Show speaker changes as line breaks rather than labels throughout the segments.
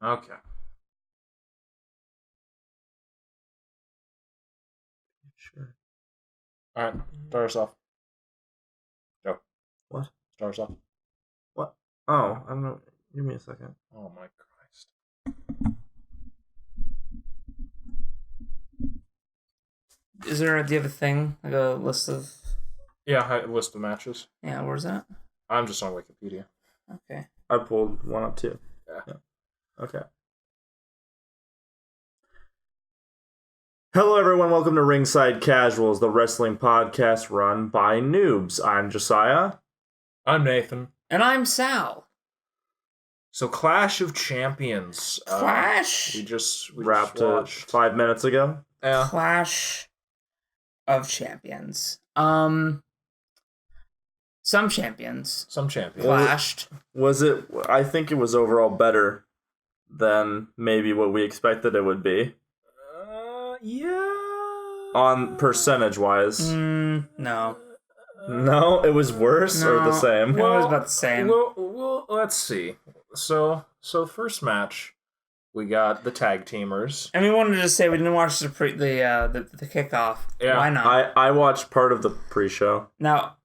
Okay.
Sure.
All right. Start us off. Go.
What?
Start us off.
What? Oh, I don't know. Give me a second.
Oh my Christ.
Do you have a thing? Like a list of...
Yeah, list of matches.
Yeah, where's that?
I'm just on Wikipedia.
Okay.
I pulled one up too.
Yeah.
Okay. Hello, everyone. Welcome to Ringside Casuals, the wrestling podcast run by noobs. I'm Josiah.
I'm Nathan.
And I'm Sal.
So, Clash of Champions.
Clash?
We
Wrapped
just watched.
5 minutes ago.
Yeah.
Clash of Champions. Some champions
Some champions.
clashed.
Was it? I think it was overall better than maybe what we expected it would be.
Yeah.
On percentage-wise.
No.
No, it was worse or the same?
No, it was about the same.
Well, let's see. So first match, we got the tag teamers.
And we wanted to say we didn't watch the kickoff.
Yeah.
Why not?
I watched part of the pre-show.
Now,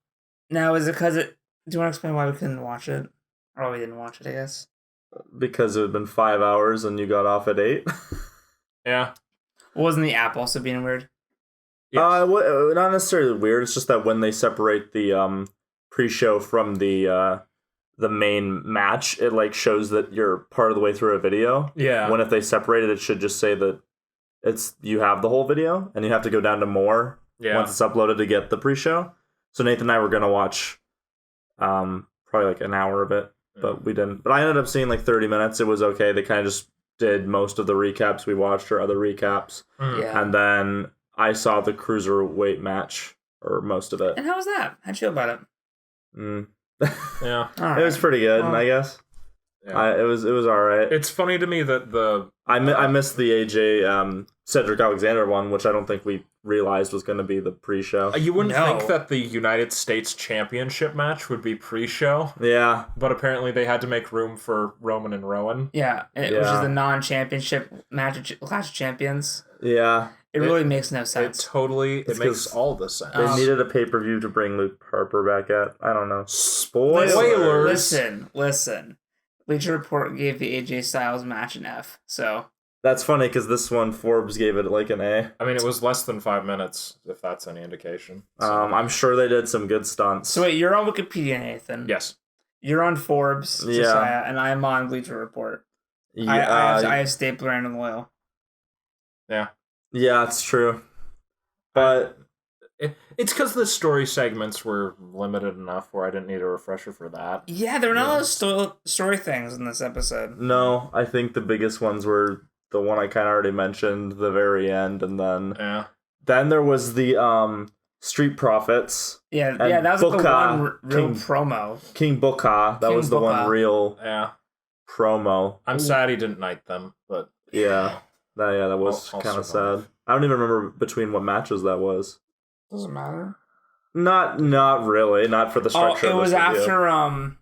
is it because it... Do you want to explain why we couldn't watch it? Or why we didn't watch it, I guess?
Because it had been 5 hours and you got off at 8.
Yeah.
Wasn't the app also being weird?
Yes.
Not necessarily weird. It's just that when they separate the pre-show from the main match, it like shows that you're part of the way through a video.
Yeah.
When if they separate it, it should just say that you have the whole video, and you have to go down to more once it's uploaded to get the pre-show. So Nathan and I were gonna watch, probably like an hour of it, but we didn't. But I ended up seeing like 30 minutes. It was okay. They kind of just did most of the recaps we watched or other recaps,
Yeah.
and then I saw the cruiserweight match or most of it.
And how was that? How'd you feel about it?
Yeah.
It was pretty good,
Well,
I guess.
Yeah.
It was all right.
It's funny to me that
I missed the AJ Cedric Alexander one, which I don't think we realized was going to be the pre-show.
you wouldn't
No.
think that the United States Championship match would be pre-show,
Yeah,
but apparently they had to make room for Roman and Rowan.
Yeah, which is
Yeah.
the non-championship match of Clash of Champions.
yeah.
It really makes no sense.
It
It's
makes
'cause
all the sense.
They needed a pay-per-view to bring Luke Harper back at. I don't know.
Spoilers.
Listen. Bleacher Report gave the AJ Styles match an F, so...
That's funny because this one Forbes gave it like an A.
I mean, it was less than 5 minutes, if that's any indication. So.
I'm sure they did some good stunts.
So wait, you're on Wikipedia, Nathan.
Yes.
You're on Forbes,
Yeah.
Josiah, and I'm on Bleacher Report.
Yeah,
I have Stapler and Loyal.
Yeah.
yeah, it's true. But
It's because the story segments were limited enough where I didn't need a refresher for that.
Yeah, there were not a lot of story things in this episode.
no, I think the biggest ones were the one I kind of already mentioned, the very end, and
Yeah.
then there was the Street Profits.
Yeah,
And
that was like the
Booker,
one real
King-
promo.
King Booker, that
King
was the one
Booker.
real
Yeah.
promo.
I'm sad he didn't knight them, but
Yeah, that was
I'll
kind of
survive.
sad. I don't even remember between what matches that was.
Doesn't matter.
Not really. Not for the structure.
Oh, it
of
was
this video.
after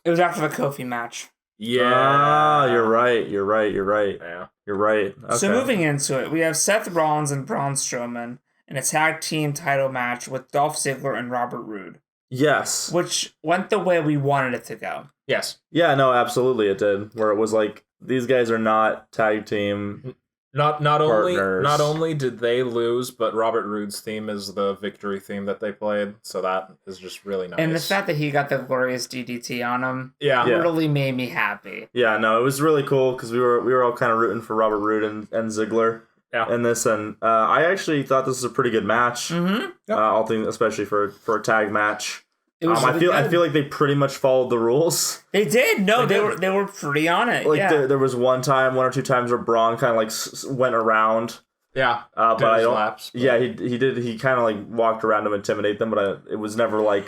It was after the Kofi match.
yeah.
Ah, you're right. You're right.
Yeah.
You're right. Okay.
So moving into it, we have Seth Rollins and Braun Strowman in a tag team title match with Dolph Ziggler and Robert Roode,
Yes.
which went the way we wanted it to go.
Yes.
Yeah. No. Absolutely, it did. Where it was like these guys are not tag team.
Not
Partners.
only did they lose, but Robert Roode's theme is the victory theme that they played, so that is just really nice.
And the fact that he got the glorious DDT on him
yeah.
Yeah.
really made me happy.
Yeah. No. It was really cool because we were all kind of rooting for Robert Roode and Ziggler
Yeah.
in this, and I actually thought this was a pretty good match.
Mm-hmm.
Yep.
All things, especially for a tag match.
It was really
I
good.
feel like they pretty much followed the rules.
They did. No,
They
they
did.
were pretty on it.
Like
yeah.
there was one or two times where Braun kind of like went around.
Yeah.
But
Did
I
his
don't.
laps, but-
Yeah, he did. He kind of like walked around to intimidate them, but it was never like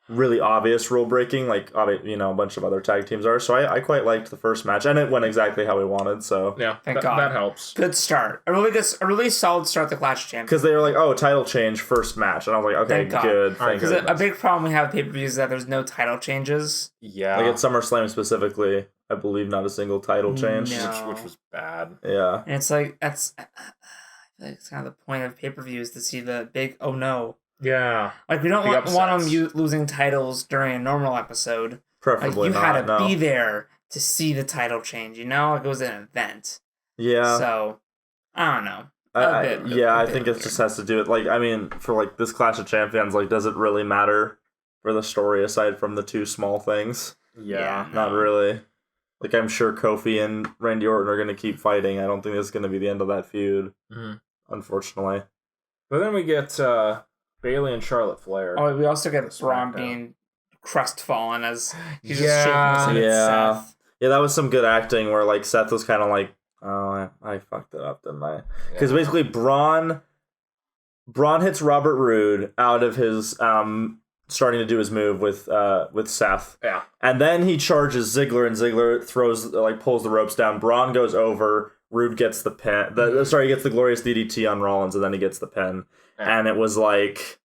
really obvious rule breaking, like a bunch of other tag teams are. So I quite liked the first match, and it went exactly how we wanted. So
Yeah.
Thank God.
That helps.
Good start. A really solid start to Clash of Champions.
because they were like, oh, title change first match, and I was like, okay,
Thank God.
good,
All right,
thank
Because a
goodness.
big problem we have with pay-per-views is that there's no title changes.
Yeah.
Like at SummerSlam specifically, I believe not a single title change.
No.
Which was bad.
Yeah.
And it's like, I feel like it's kind of the point of pay-per-views to see the big, oh no.
Yeah.
Like, we don't want
upsets.
them losing titles during a normal episode.
Preferably
like, you
not.
had to be there to see the title change, you know? Like, it was an event.
Yeah.
So, I don't know.
I think it just has to do with, like, I mean, for, like, this Clash of Champions, like, does it really matter for the story aside from the two small things?
Yeah.
Not really. Like, I'm sure Kofi and Randy Orton are going to keep fighting. I don't think this is going to be the end of that feud, unfortunately.
But then we get Bayley and Charlotte Flair.
Oh, we also get Braun being crestfallen as he's just shaking his head at Seth.
Yeah, that was some good acting where, like, Seth was kind of like, oh, I fucked it up, didn't I? Because basically Braun hits Robert Roode out of his starting to do his move with Seth.
Yeah.
And then he charges Ziggler, and Ziggler pulls the ropes down. Braun goes over. Roode gets the pin. He gets the glorious DDT on Rollins, and then he gets the pin. Yeah. And it was like,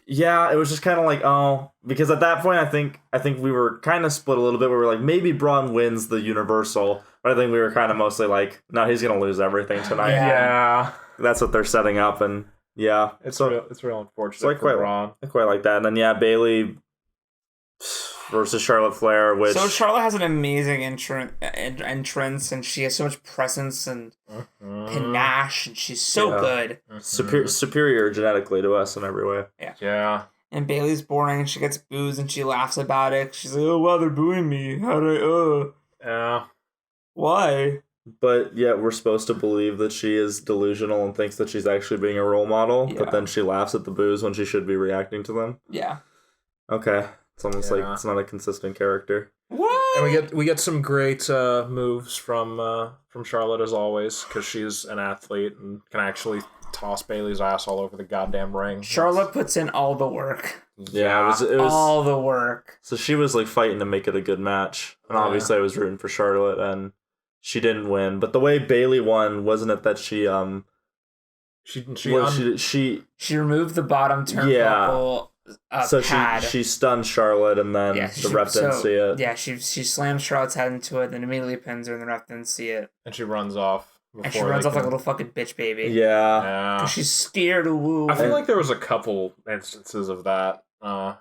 yeah, it was just kind of like, oh, because at that point, I think we were kind of split a little bit. We were like, maybe Braun wins the Universal, but I think we were kind of mostly like, no, he's gonna lose everything tonight.
Yeah.
That's what they're setting up, and yeah,
it's real unfortunate for Braun.
I quite like that. And then Bayley versus Charlotte Flair, which
so Charlotte has an amazing entrance, and she has so much presence and panache, and she's so good.
Superior genetically to us in every way.
Yeah.
And Bayley's boring, and she gets boos, and she laughs about it. She's like, "Oh wow, they're booing me. How do I?
Yeah.
Why?"
But yet we're supposed to believe that she is delusional and thinks that she's actually being a role model, but then she laughs at the boos when she should be reacting to them.
Yeah.
Okay. It's almost like it's not a consistent character.
What?
And we get some great moves from Charlotte as always, because she's an athlete and can actually toss Bayley's ass all over the goddamn ring.
Charlotte puts in all the work.
Yeah, it was
all the work.
So she was like fighting to make it a good match, and obviously I was rooting for Charlotte, and she didn't win. But the way Bayley won, wasn't it that she
removed the bottom turnbuckle.
So she stunned Charlotte, and then the ref didn't see it.
Yeah, she slams Charlotte's head into it, then immediately pins her, and the ref didn't see it.
And she runs off.
And she runs off like a little fucking bitch baby.
Yeah.
Because she's scared of Woo.
I feel like there was a couple instances of that.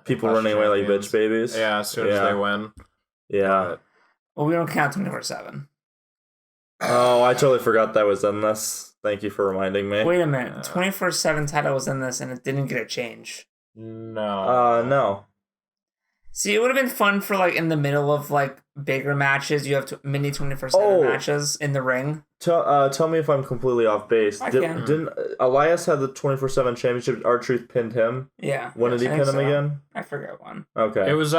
People running away like bitch babies.
Yeah, as soon as they win.
Yeah.
Well, we don't count 24/7.
Oh, I totally forgot that was in this. Thank you for reminding me.
Wait a minute. 24/7 title was in this, and it didn't get a change.
No. No.
See, it would have been fun for, like, in the middle of, like, bigger matches. You have mini 24/7 matches in the ring.
Tell me if I'm completely off base. Didn't Elias have the 24/7 championship? R-Truth pinned him.
Yeah.
When did he pin him again?
I forgot one.
Okay.
It was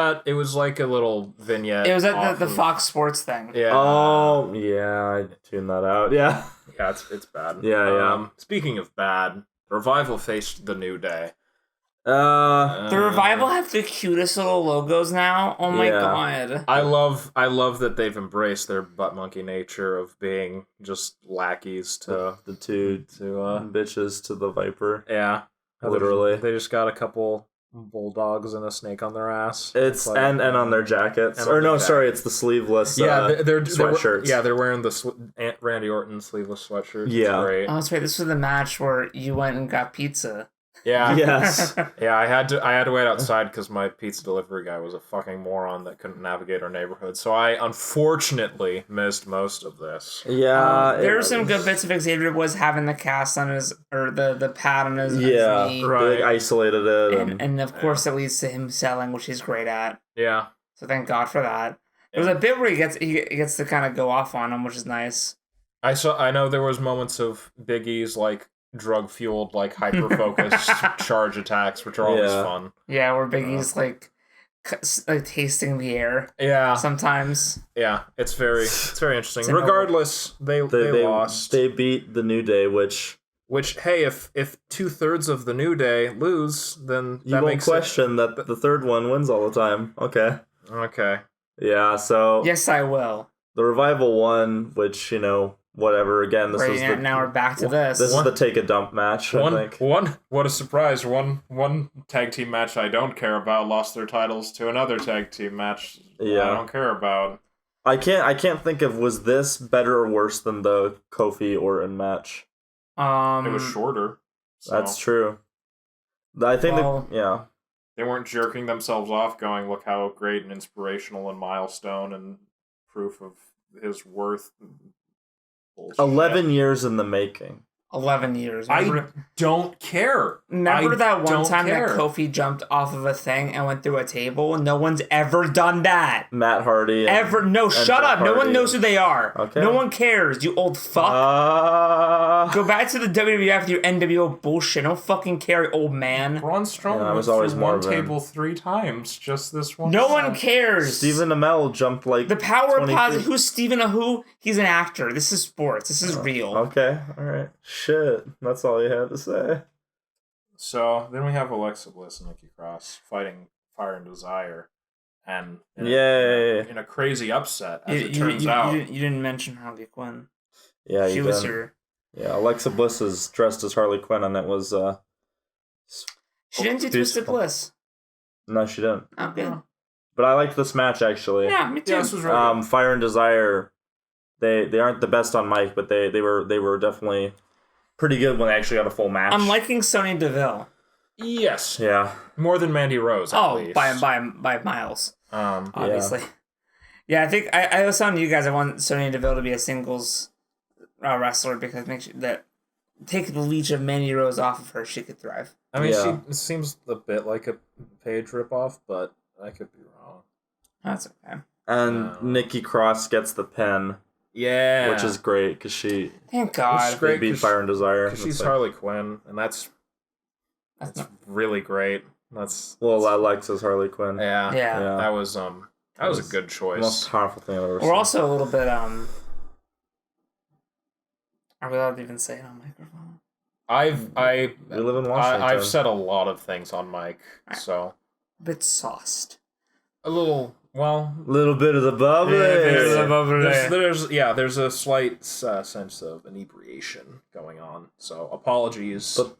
like a little vignette.
It was at the Fox Sports thing.
Yeah.
Oh yeah, I tuned that out. Yeah.
Yeah, it's bad.
Yeah.
Speaking of bad, Revival faced the New Day.
The Revival have the cutest little logos now. Oh my god!
I love that they've embraced their butt monkey nature of being just lackeys to
the two bitches to the Viper.
Yeah,
literally.
They just got a couple bulldogs and a snake on their ass.
It's like, and on their jackets. It's the sleeveless.
They're
sweatshirts.
They're wearing the Randy Orton sleeveless sweatshirt.
Yeah.
It's great.
Oh, that's right. This was the match where you went and got pizza.
Yeah.
Yes.
Yeah, I had to wait outside because my pizza delivery guy was a fucking moron that couldn't navigate our neighborhood. So I unfortunately missed most of this.
Yeah.
There were some good bits of Xavier was having the cast on his, or the pad on his knee.
Right. They isolated it.
And of course it leads to him selling, which he's great at.
Yeah.
So thank God for that. There's a bit where he gets to kind of go off on him, which is nice.
I know there was moments of Big E's like drug-fueled, like, hyper-focused charge attacks, which are always fun.
Yeah, where Big E's, like tasting the air.
Yeah.
Sometimes.
Yeah, it's very interesting. Regardless, they lost.
They beat the New Day, which,
hey, if 2/3 of the New Day lose, then
you won't question that the third one wins all the time. Okay.
Okay.
Yeah, so...
Yes, I will.
The Revival won, which, whatever. Again, this is
now we're back to this.
This is the take a dump match. I think.
What a surprise! One tag team match I don't care about lost their titles to another tag team match. I don't care about.
I can't think of, was this better or worse than the Kofi Orton match?
It was shorter. So.
That's true. I think
they weren't jerking themselves off going, look how great and inspirational and milestone and proof of his worth. Bullshit.
11 years in the making.
11 years.
I don't care.
Remember that one time that Kofi jumped off of a thing and went through a table? No one's ever done that.
Matt Hardy.
Shut up. No one knows who they are.
Okay.
No one cares, you old fuck. Go back to the WWF with your NWO bullshit. Don't fucking care, old man.
Braun Strowman was always one table 3 times. Just this one.
No one cares.
Stephen Amell jumped like
the power of positive. Who's Stephen Who? He's an actor. This is sports. This is real.
Okay. All right. Shit. That's all you had to say.
So then we have Alexa Bliss and Nikki Cross fighting Fire and Desire, and in a crazy upset, as it turns out.
You didn't mention Harley Quinn.
Yeah,
she was here.
Yeah, Alexa Bliss is dressed as Harley Quinn, and it was.
She didn't do Twisted Bliss.
No, she didn't.
Oh, good.
But I liked this match actually.
Yeah, me too.
Yeah, this was really good.
Fire and Desire, they aren't the best on mic, but they were definitely pretty good when they actually got a full match.
I'm liking Sonya Deville.
Yes.
Yeah.
More than Mandy Rose. At least.
by miles. Obviously. Yeah, I think I was telling you guys I want Sonya Deville to be a singles wrestler because it makes that take the leech of Mandy Rose off of her, she could thrive.
I mean, she seems a bit like a Paige ripoff, but I could be wrong.
That's okay.
And Nikki Cross gets the pin.
Yeah,
which is great because she.
Thank God.
It's great. Beat Fire and Desire.
Because she's Harley Quinn, and that's really great.
Alexa's Harley Quinn.
Yeah. That was a good choice.
The most powerful thing I've ever seen.
We're also a little bit Are we allowed to even say it on microphone?
We live in Washington.
I've said a lot of things on mic, so
a bit sauced.
A little. Well,
little bit of the bubbly.
There's a slight sense of inebriation going on. So apologies to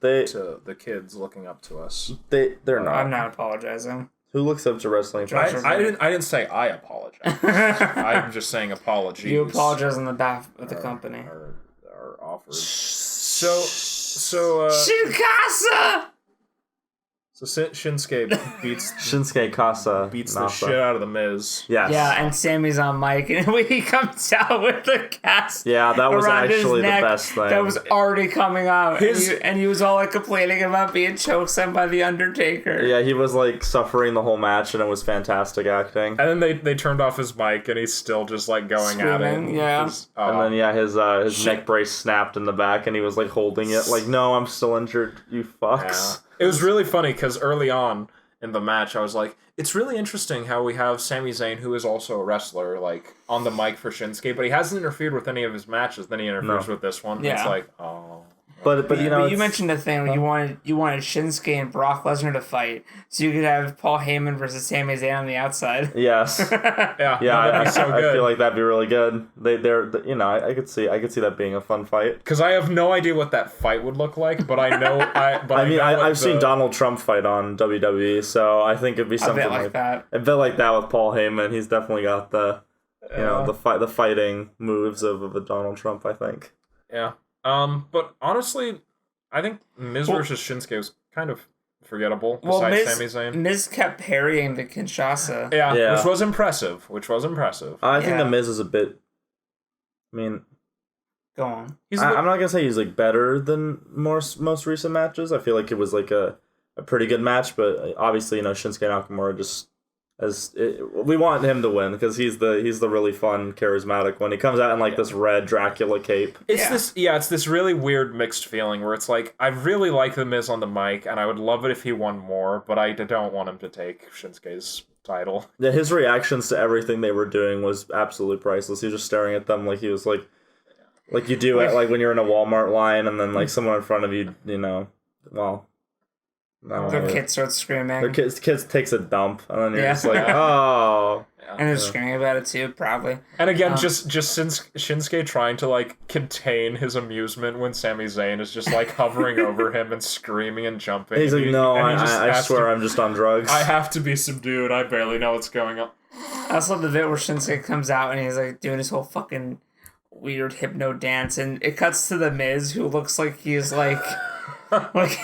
the kids looking up to us.
They're not.
I'm not apologizing.
Who looks up to wrestling?
I didn't say I apologize. I'm just saying apologies.
You apologize on the behalf of the company.
Are offered. So
Shinkasa.
So Shinsuke beats
Kasa
beats the shit out of the Miz.
Yes.
Yeah, and Sammy's on mic, and when he comes out with the cast,
yeah, that was actually the best thing.
That was already coming out, and he was all like complaining about being chokeslammed by the Undertaker.
Yeah, he was like suffering the whole match, and it was fantastic acting.
And then they turned off his mic, and he's still just like going at it.
Yeah.
And then his neck brace snapped in the back, and he was like holding it, like, "No, I'm still injured, you fucks."
Yeah. It was really funny because early on in the match, I was like, it's really interesting how we have Sami Zayn, who is also a wrestler, like on the mic for Shinsuke, but he hasn't interfered with any of his matches. Then he interferes with this one.
Yeah.
It's like, oh.
But
you mentioned a thing where you wanted Shinsuke and Brock Lesnar to fight, so you could have Paul Heyman versus Sami Zayn on the outside.
Yes. I feel like that'd be really good. I could see that being a fun fight.
Because I have no idea what that fight would look like, but I know.
I've seen Donald Trump fight on WWE, so I think it'd be something like that. A bit like that with Paul Heyman. He's definitely got the the fighting moves of a Donald Trump, I think.
Yeah. But honestly, I think Miz versus Shinsuke was kind of forgettable. Besides Sami Zayn,
Miz kept parrying the Kinshasa.
Yeah, which was impressive.
I think the Miz is a bit. I mean,
go on.
I'm not gonna say he's like better than most recent matches. I feel like it was like a pretty good match, but obviously Shinsuke Nakamura just. We want him to win because he's the really fun, charismatic one. He comes out in like this red Dracula cape.
It's this really weird mixed feeling where it's like I really like the Miz on the mic and I would love it if he won more, but I don't want him to take Shinsuke's title.
Yeah, his reactions to everything they were doing was absolutely priceless. He was just staring at them like he was like you do it like when you're in a Walmart line and then like someone in front of you,
Their kid starts screaming.
Their kids takes a dump, and then you're just like, oh.
And they're screaming about it too, proudly.
And again, just since Shinsuke trying to like contain his amusement when Sami Zayn is just like hovering over him and screaming and jumping.
He's like, no, I swear I'm just on drugs.
I have to be subdued. I barely know what's going on.
I also love the bit where Shinsuke comes out and he's like doing his whole fucking weird hypno dance, and it cuts to the Miz, who looks like he's like like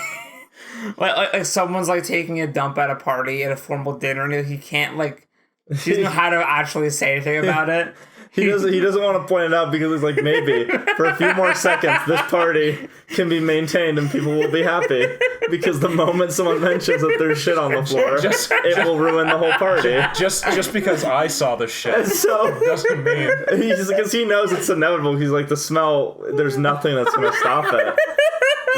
someone's like taking a dump at a party at a formal dinner, and he can't like he doesn't know how to actually say anything about it.
He doesn't want to point it out because it's like, maybe for a few more seconds this party can be maintained and people will be happy, because the moment someone mentions that there's shit on the floor, it will ruin the whole party.
Just because I saw the shit,
so
doesn't mean
because he knows it's inevitable. He's like, the smell, there's nothing that's gonna stop it.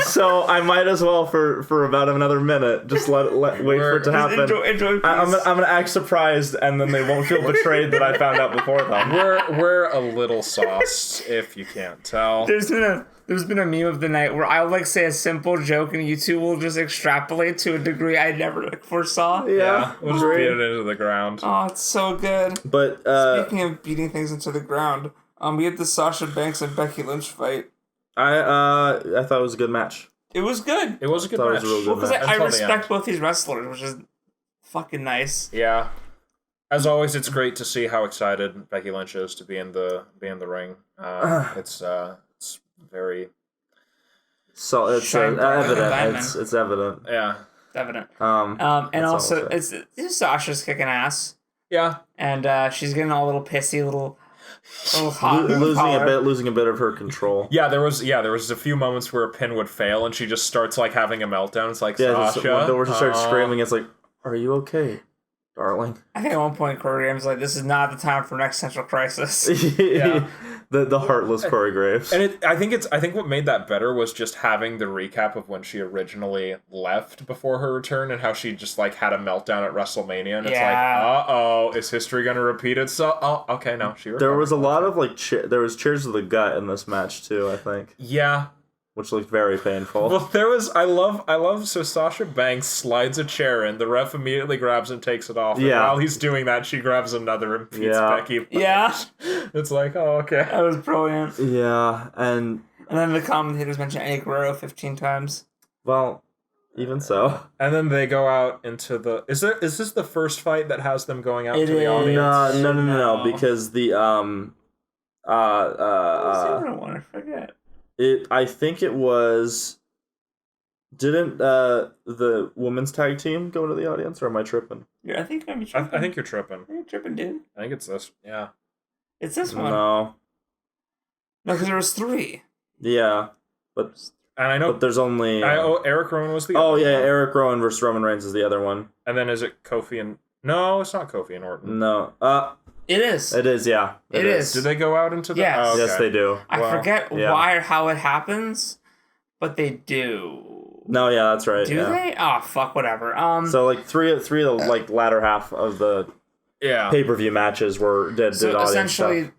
So I might as well for about another minute just wait for it to happen.
Enjoy,
I'm gonna act surprised, and then they won't feel betrayed that I found out before them.
We're a little sauced, if you can't tell.
There's been a meme of the night where I'll like say a simple joke and you two will just extrapolate to a degree I never foresaw.
Yeah,
we'll just beat it into the ground.
Oh, it's so good.
But
speaking of beating things into the ground, we had the Sasha Banks and Becky Lynch fight.
I thought it was a good match.
It was good.
It was a good match.
Because I respect both these wrestlers, which is fucking nice.
Yeah. As always, it's great to see how excited Becky Lynch is to be in the ring. It's very.
So it's evident. It's evident.
Yeah.
It's evident. And also it's Sasha's kicking ass.
Yeah.
And she's getting all a little pissy, a little hot,
losing a bit of her control.
Yeah, there was a few moments where a pin would fail and she just starts like having a meltdown. It's like, Sasha,
where she starts screaming. It's like, are you okay, darling?
I think at one point Corey Graham's like, this is not the time for next Central Crisis.
Yeah. The heartless Corey Graves.
And I think what made that better was just having the recap of when she originally left before her return and how she just like had a meltdown at WrestleMania, and it's like, uh-oh, is history going to repeat itself? Oh, okay, no, she recovered.
There was a lot of like there was cheers to the gut in this match too, I think.
Yeah.
Which looked very painful.
Well, there was I love so Sasha Banks slides a chair in, the ref immediately grabs and takes it off. And while he's doing that, she grabs another and beats Becky.
Yeah.
It's like, oh, okay.
That was brilliant.
Yeah, and
then the commentators mentioned Eddie Guerrero 15 times.
Well, even so.
And then they go out into the is this the first fight that has them going out to the audience?
No, because the
what's the other one? I forget.
I think it was. Didn't the women's tag team go to the audience, or am I tripping?
Yeah, I think I'm tripping.
I think you're tripping.
You're tripping, dude.
I think it's this. Yeah.
It's this one.
No,
because there was 3.
Yeah, but there's only.
Eric Rowan was the. Other one.
Eric Rowan versus Roman Reigns is the other one.
And then is it Kofi and? No, it's not Kofi and Orton.
No.
It is.
It is, yeah.
It is.
Do they go out into the...
Yes.
Okay.
Yes, they do.
I forget why or how it happens, but they do.
No, yeah, that's right.
Do they? Oh, fuck, whatever.
So, like, three of the, like, latter half of the pay-per-view matches did audience
essentially,
stuff.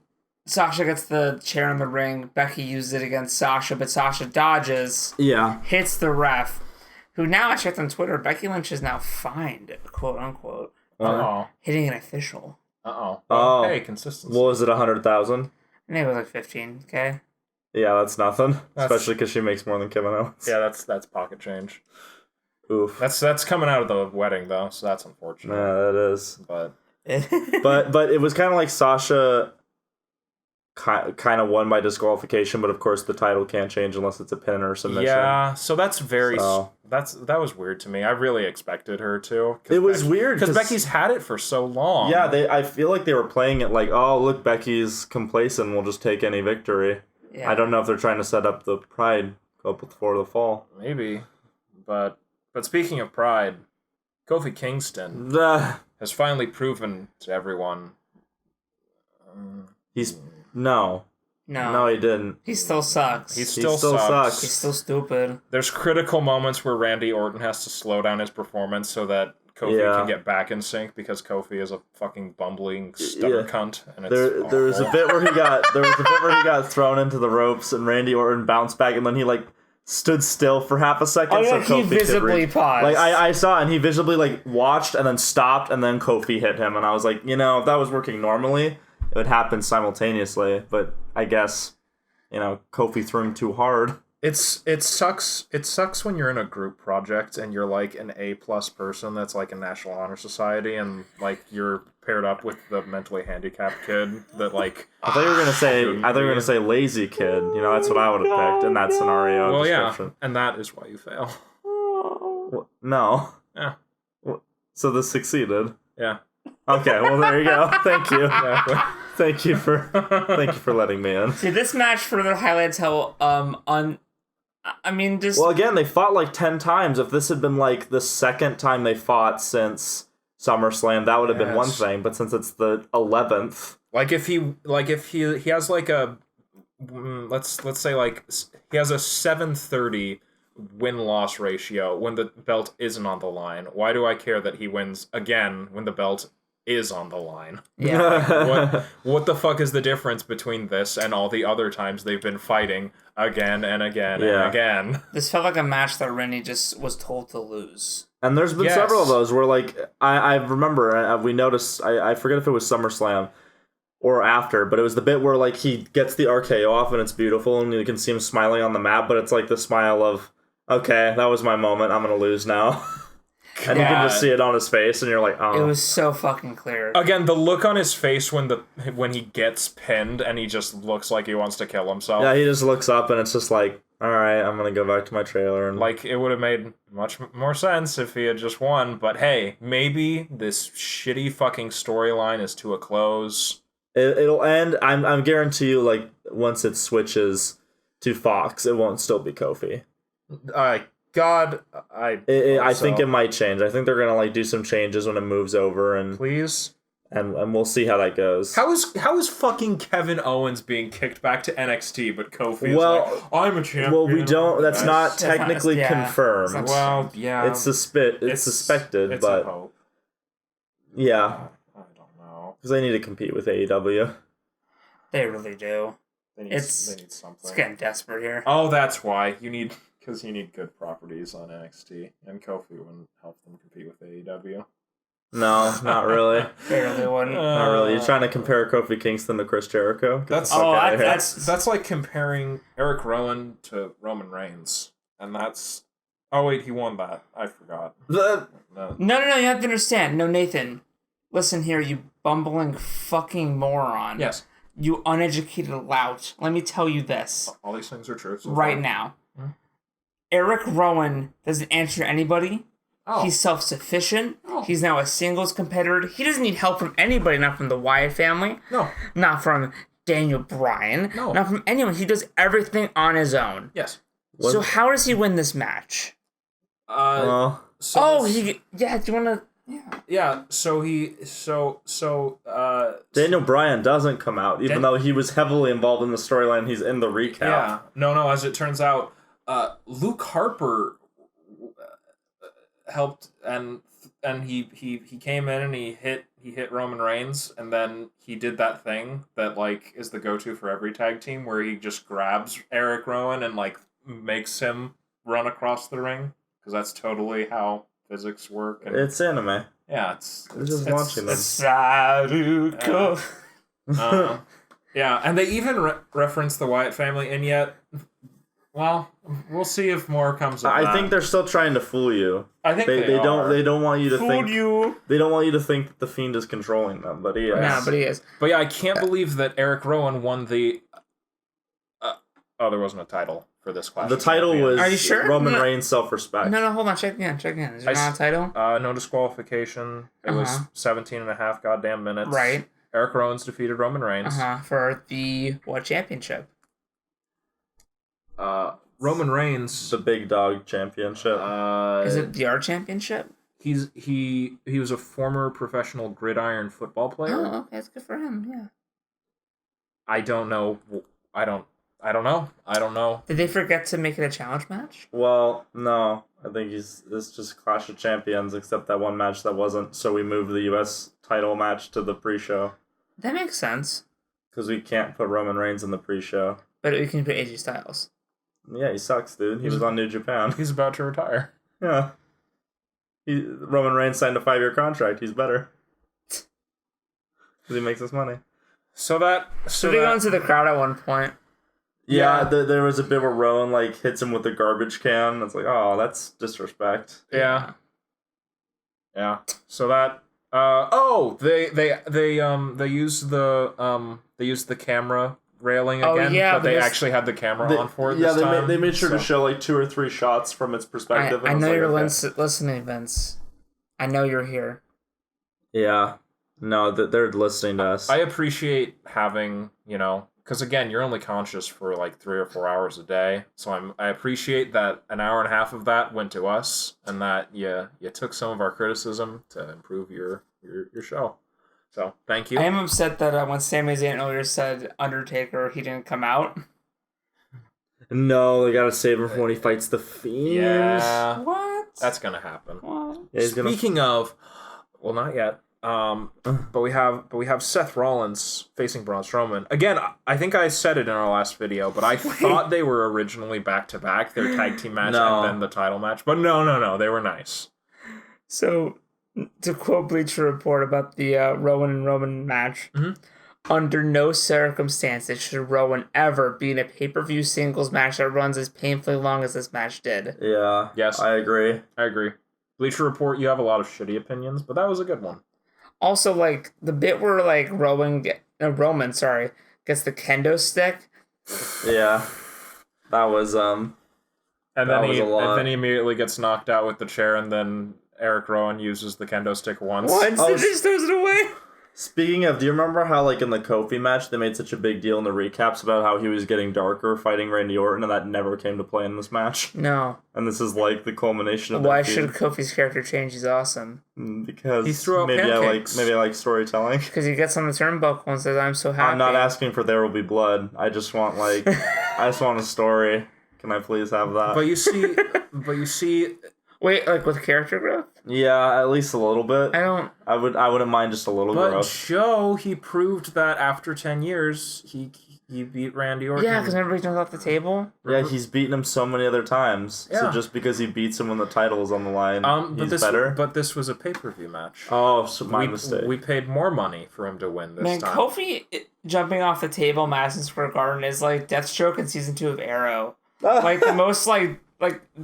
Sasha gets the chair in the ring, Becky uses it against Sasha, but Sasha dodges, hits the ref, who now, I checked on Twitter, Becky Lynch is now fined, quote-unquote, hitting an official.
Hey, consistency.
What was it, 100,000?
I think it was like 15K.
Yeah, that's nothing. Especially because she makes more than Kevin Owens.
Yeah, that's pocket change.
Oof.
That's coming out of the wedding though, so that's unfortunate.
Yeah, that is.
But
but it was kind of like Sasha kind of won by disqualification, but of course the title can't change unless it's a pin or submission.
Yeah, so that's that was weird to me. I really expected her to.
It was weird
because Becky's had it for so long.
Yeah, I feel like they were playing it like, oh look, Becky's complacent, we'll just take any victory. Yeah. I don't know if they're trying to set up the Pride up before the fall.
Maybe, but speaking of Pride, Kofi Kingston has finally proven to everyone.
No, he didn't.
He still sucks.
He still sucks.
He's still stupid.
There's critical moments where Randy Orton has to slow down his performance so that Kofi can get back in sync, because Kofi is a fucking bumbling stubborn cunt. And
there was a bit where he got thrown into the ropes and Randy Orton bounced back, and then he like stood still for half a second.
Oh, yeah,
so
he
Kofi
visibly paused.
Like, I saw it, and he visibly, like, watched and then stopped, and then Kofi hit him. And I was like, if that was working normally, it would happen simultaneously. But I guess, Kofi threw him too hard.
It sucks when you're in a group project and you're like an A+ person that's like a National Honor Society and like you're paired up with the mentally handicapped kid that like
I thought you were gonna say lazy kid. That's what I would have picked in that scenario.
Well, description. Yeah, and that is why you fail.
No.
Yeah.
So this succeeded.
Yeah.
Okay. Well, there you go. Thank you. Thank you for letting me in.
See, this match further highlights how
Well, again, they fought like 10 times. If this had been like the second time they fought since SummerSlam, that would have been one thing. But since it's the 11th,
if he has like a let's say like he has a 730 win-loss ratio when the belt isn't on the line. Why do I care that he wins again when the belt is on the line?
Yeah.
What the fuck is the difference between this and all the other times they've been fighting again and again and again?
This felt like a match that Rennie just was told to lose.
And there's been several of those where, like, I remember, we noticed, I forget if it was SummerSlam or after, but it was the bit where, like, he gets the RKO off and it's beautiful and you can see him smiling on the mat, but it's like the smile of, okay, that was my moment, I'm gonna lose now. And you can just see it on his face, and you're like, oh.
It was so fucking clear.
Again, the look on his face when he gets pinned, and he just looks like he wants to kill himself.
Yeah, he just looks up, and it's just like, all right, I'm gonna go back to my trailer. And
like, it would have made much more sense if he had just won, but hey, maybe this shitty fucking storyline is to a close.
It'll end, I'm guarantee you, like, once it switches to Fox, it won't still be Kofi.
God, I
think it might change. I think they're gonna like do some changes when it moves over, and
please,
and we'll see how that goes.
How is fucking Kevin Owens being kicked back to NXT, but Kofi is like, I'm a champion.
Well, we don't. That's not technically confirmed.
Well, yeah,
it's suspected, but
a hope.
Yeah,
I don't know,
because they need to compete with AEW.
They really do.
They need something.
It's getting desperate here.
Oh, that's why because you need good properties on NXT, and Kofi wouldn't help them compete with AEW.
No, not really.
Barely wouldn't.
Not really. You're trying to compare Kofi Kingston to Chris Jericho?
That's like comparing Eric Rowan to Roman Reigns, and that's. Oh wait, he won that. I forgot.
No. You have to understand. No, Nathan, listen here, you bumbling fucking moron.
Yes.
You uneducated lout. Let me tell you this.
All these things are true. So
right now. Eric Rowan doesn't answer anybody. Oh. He's self-sufficient. Oh. He's now a singles competitor. He doesn't need help from anybody, not from the Wyatt family.
No.
Not from Daniel Bryan.
No.
Not from anyone. He does everything on his own.
Yes.
So how does he win this match?
Do
you want to...
Yeah,
Daniel Bryan doesn't come out, even though he was heavily involved in the storyline. He's in the recap.
Yeah. No, as it turns out, Luke Harper helped, and he came in and he hit Roman Reigns, and then he did that thing that like is the go-to for every tag team where he just grabs Eric Rowan and like makes him run across the ring, because that's totally how physics work. And
it's anime.
Yeah, it's
just watching them.
Yeah, and they even reference the Wyatt family, and yet, well, we'll see if more comes of that.
I think they're still trying to fool you.
I think
they don't want you to think they don't want you to think that the Fiend is controlling them, but he is.
No, but he is.
But yeah, I can't believe that Eric Rowan won the. There wasn't a title for this clash.
The title was.
Are you sure?
Roman Reigns' self-respect.
No, hold on. Check again. Is there not a title?
No disqualification. It was 17 and a half goddamn minutes.
Right.
Eric Rowan's defeated Roman Reigns.
For the what championship?
Roman Reigns,
the Big Dog Championship.
Is it the R Championship?
He was a former professional gridiron football player.
Oh, okay, that's good for him. Yeah.
I don't know. I don't know.
Did they forget to make it a challenge match?
Well, no. I think it's just Clash of Champions, except that one match that wasn't. So we moved the U.S. title match to the pre-show.
That makes sense.
Because we can't put Roman Reigns in the pre-show.
But we can put AJ Styles.
Yeah, he sucks, dude. He was on New Japan.
He's about to retire.
Yeah. Roman Reigns signed a 5-year contract. He's better. Because he makes us money.
So they go into the crowd at one point.
Yeah, there was a bit where Rowan hits him with a garbage can. It's like, oh, that's disrespect.
Yeah. So that they used the camera railing again, but they actually had the camera on for it.
They made sure to show 2 or 3 shots from its perspective.
I know you're listening, Vince. I know you're here.
Yeah. No, they're listening to us.
I appreciate having, because again, you're only conscious for 3 or 4 hours a day. So I appreciate that an hour and a half of that went to us, and that you took some of our criticism to improve your show. So thank you.
I am upset that when Sami Zayn earlier said Undertaker, he didn't come out.
No, they gotta save him for when he fights the Fiend.
Yeah.
What?
That's gonna happen.
What?
Yeah,
Speaking of, well, not yet. But we have Seth Rollins facing Braun Strowman. Again, I think I said it in our last video, but I thought they were originally back to back, their tag team match and then the title match. But no, they were nice.
So, to quote Bleacher Report about the Rowan and Roman match, under no circumstances should Rowan ever be in a pay-per-view singles match that runs as painfully long as this match did.
Yeah.
Yes.
I agree.
Bleacher Report, you have a lot of shitty opinions, but that was a good one.
Also, the bit where Roman gets the kendo stick.
Yeah, that was
and then he immediately gets knocked out with the chair, and then Eric Rowan uses the kendo stick once.
He just throws it away.
Speaking of, do you remember how in the Kofi match they made such a big deal in the recaps about how he was getting darker fighting Randy Orton, and that never came to play in this match?
No.
And this is the culmination of
Why should Kofi's character change? He's awesome.
Because
he threw out
maybe
pancakes.
I like storytelling.
Because he gets on the turnbuckle and says, "I'm so happy."
I'm not asking for there will be blood. I just want I just want a story. Can I please have that?
But you see.
Wait, with character growth?
Yeah, at least a little bit.
I
wouldn't mind just a little growth.
But Joe, he proved that after 10 years, he beat Randy Orton.
Yeah, because everybody jumps off the table.
Yeah, he's beaten him so many other times. Yeah. So just because he beats him when the title is on the line, he's better.
But this was a pay-per-view match.
Oh, so my mistake.
We paid more money for him to win this time.
Kofi jumping off the table, Madison Square Garden, is like Deathstroke in season 2 of Arrow. The most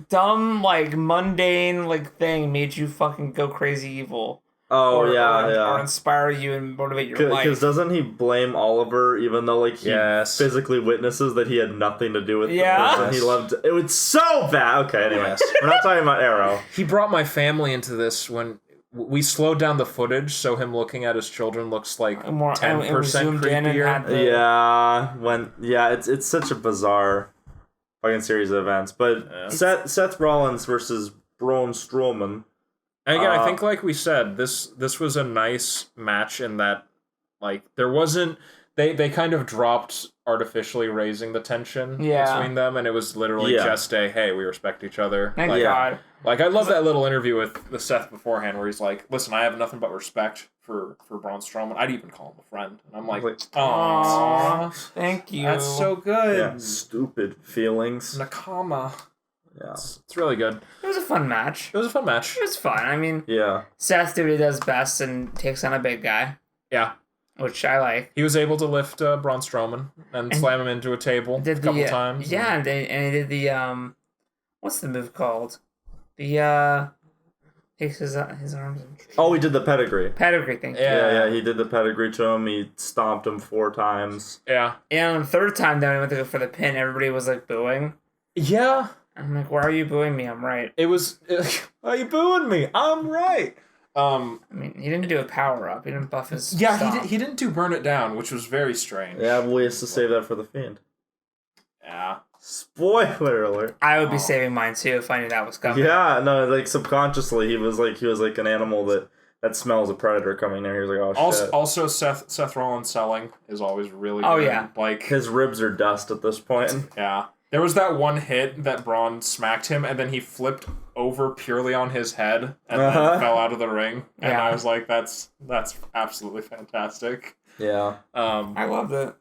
dumb, mundane, thing made you fucking go crazy evil.
Oh,
or inspire you and motivate your life.
Because doesn't he blame Oliver, even though, he physically witnesses that he had nothing to do with the person he loved? It was so bad. Okay, anyways. We're not talking about Arrow.
He brought my family into this when we slowed down the footage, so him looking at his children looks more 10% creepier.
It's such a bizarre fucking series of events. But Seth Rollins versus Braun Strowman.
And again, I think we said, this was a nice match in that there wasn't they kind of dropped artificially raising the tension between them, and it was literally just a hey, we respect each other.
Thank God.
I love that little interview with Seth beforehand where he's like, listen, I have nothing but respect for Braun Strowman. I'd even call him a friend. And I'm like, aww,
thank you.
That's so good.
Yeah, stupid feelings.
Nakama.
Yeah.
It's really good.
It was a fun match.
It was fun.
I mean, Seth did what he does best and takes on a big guy.
Yeah.
Which I like.
He was able to lift Braun Strowman and slam him into a table a couple times.
Yeah, and he did the, what's the move called? The, takes his arms and...
Oh, he did the pedigree.
Pedigree thing.
Yeah, he did the pedigree to him. He stomped him 4 times.
Yeah.
And the third time that we went to go for the pin, everybody was, booing.
Yeah.
I'm like, why are you booing me? I'm right.
Why are you booing me? I'm right.
I mean, he didn't do a power up. He didn't buff his.
Yeah, he didn't do burn it down, which was very strange.
Yeah, but we have to save that for the Fiend.
Yeah.
Spoiler alert.
I would be saving mine too if I knew that was coming.
Yeah, no, subconsciously he was like an animal that smells a predator coming there. He was like, oh shit.
Also, Seth Rollins selling is always really good.
Oh yeah,
his ribs are dust at this point.
Yeah. There was that one hit that Braun smacked him, and then he flipped over purely on his head and then fell out of the ring. And I was like, that's absolutely fantastic.
Yeah.
I loved it.